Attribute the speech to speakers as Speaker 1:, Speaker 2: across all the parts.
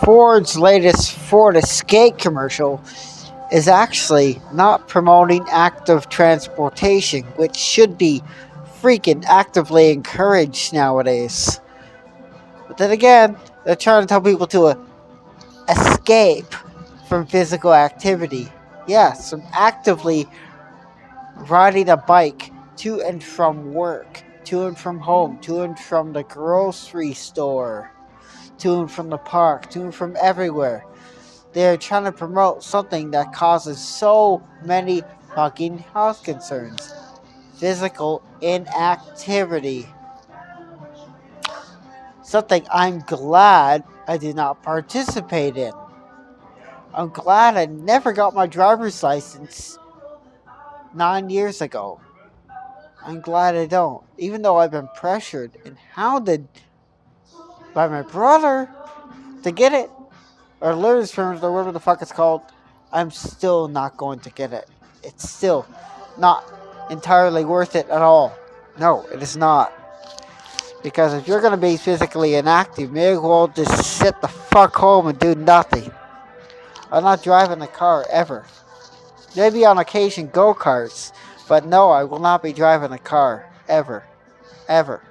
Speaker 1: Ford's latest Ford Escape commercial is actually not promoting active transportation, which should be freaking actively encouraged nowadays. But then again, they're trying to tell people to escape from physical activity. Yes, from actively riding a bike to and from work, to and from home, to and from the grocery store, to and from the park, to and from everywhere. They're trying to promote something that causes so many fucking health concerns. Physical inactivity. Something I'm glad I did not participate in. I'm glad I never got my driver's license 9 years ago. I'm glad I don't. Even though I've been pressured and hounded by my brother to get it, or learner's permit, or whatever the fuck it's called, I'm still not going to get it. It's still not entirely worth it at all. No, it is not. Because if you're going to be physically inactive, may as well just sit the fuck home and do nothing. I'm not driving a car ever. Maybe on occasion go-karts, but no, I will not be driving a car ever. Ever.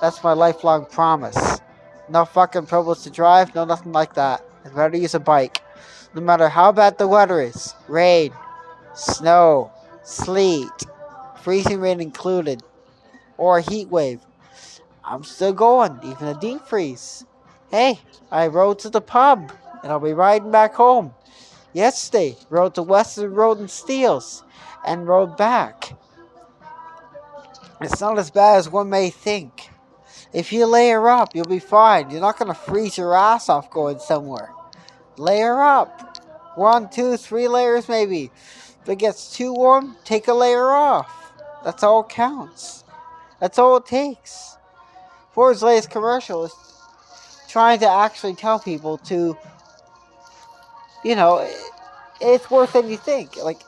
Speaker 1: That's my lifelong promise. No fucking privilege to drive, no nothing like that. I'd rather use a bike. No matter how bad the weather is. Rain, snow, sleet, freezing rain included, or a heat wave. I'm still going, even a deep freeze. Hey, I rode to the pub, and I'll be riding back home. Yesterday, rode to Western Road and Steeles, and rode back. It's not as bad as one may think. If you layer up, you'll be fine. You're not going to freeze your ass off going somewhere. Layer up. 1, 2, 3 layers maybe. If it gets too warm, take a layer off. That's all it counts. That's all it takes. Ford's latest commercial is trying to actually tell people to, it's worse than you think. Like,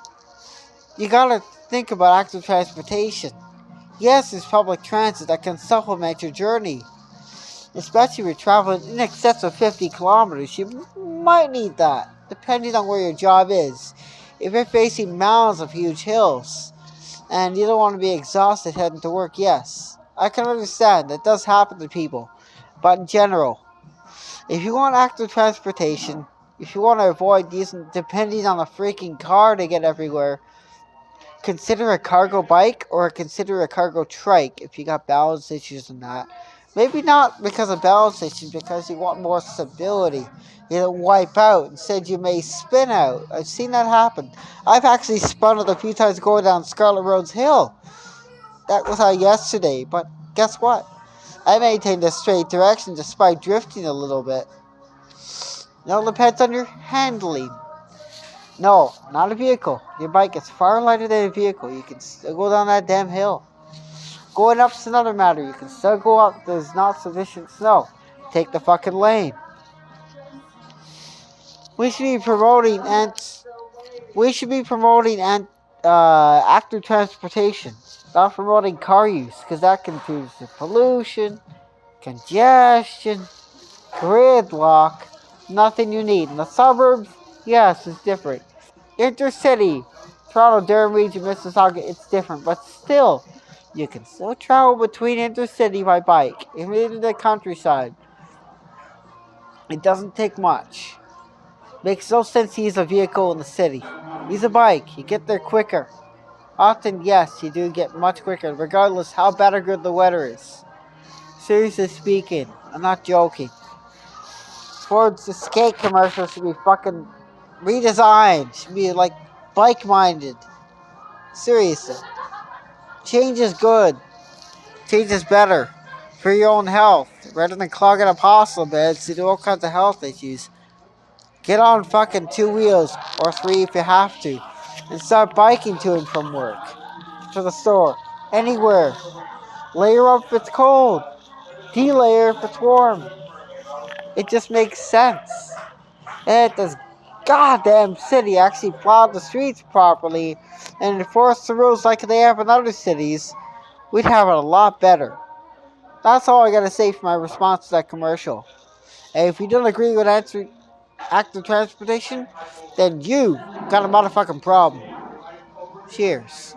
Speaker 1: you gotta think about active transportation. Yes, there's public transit that can supplement your journey. Especially if you're traveling in excess of 50 kilometers, you might need that, depending on where your job is. If you're facing mounds of huge hills, and you don't want to be exhausted heading to work, yes, I can understand, that does happen to people. But in general, if you want active transportation, if you want to avoid depending on a freaking car to get everywhere, consider a cargo bike or consider a cargo trike if you got balance issues and that. Maybe not because of balance issues, because you want more stability. You don't wipe out. Instead, you may spin out. I've seen that happen. I've actually spun out a few times going down Scarlet Road's hill. That was yesterday, but guess what? I maintained a straight direction despite drifting a little bit. It depends on your handling. No, not a vehicle. Your bike is far lighter than a vehicle. You can still go down that damn hill. Going up's another matter. You can still go up. There's not sufficient snow. Take the fucking lane. We should be promoting active transportation, not promoting car use, because that contributes to pollution, congestion, gridlock. Nothing you need. In the suburbs, yes, it's different. Intercity, Toronto, Durham region, Mississauga, it's different, but still, you can still travel between intercity by bike, even in the countryside. It doesn't take much. Makes no sense to use a vehicle in the city. Use a bike, you get there quicker. Often, yes, you do get much quicker, regardless how bad or good the weather is. Seriously speaking, I'm not joking. Ford's Escape commercial should be fucking redesigned. Should be like bike-minded. Seriously. Change is good. Change is better. For your own health. Rather than clogging up hospital beds to do all kinds of health issues. Get on fucking 2 wheels, or 3 if you have to. And start biking to and from work. To the store. Anywhere. Layer up if it's cold. De-layer if it's warm. It just makes sense. And if this goddamn city actually plowed the streets properly and enforced the rules like they have in other cities, we'd have it a lot better. That's all I gotta say for my response to that commercial. And if you don't agree with active transportation, then you got a motherfucking problem. Cheers.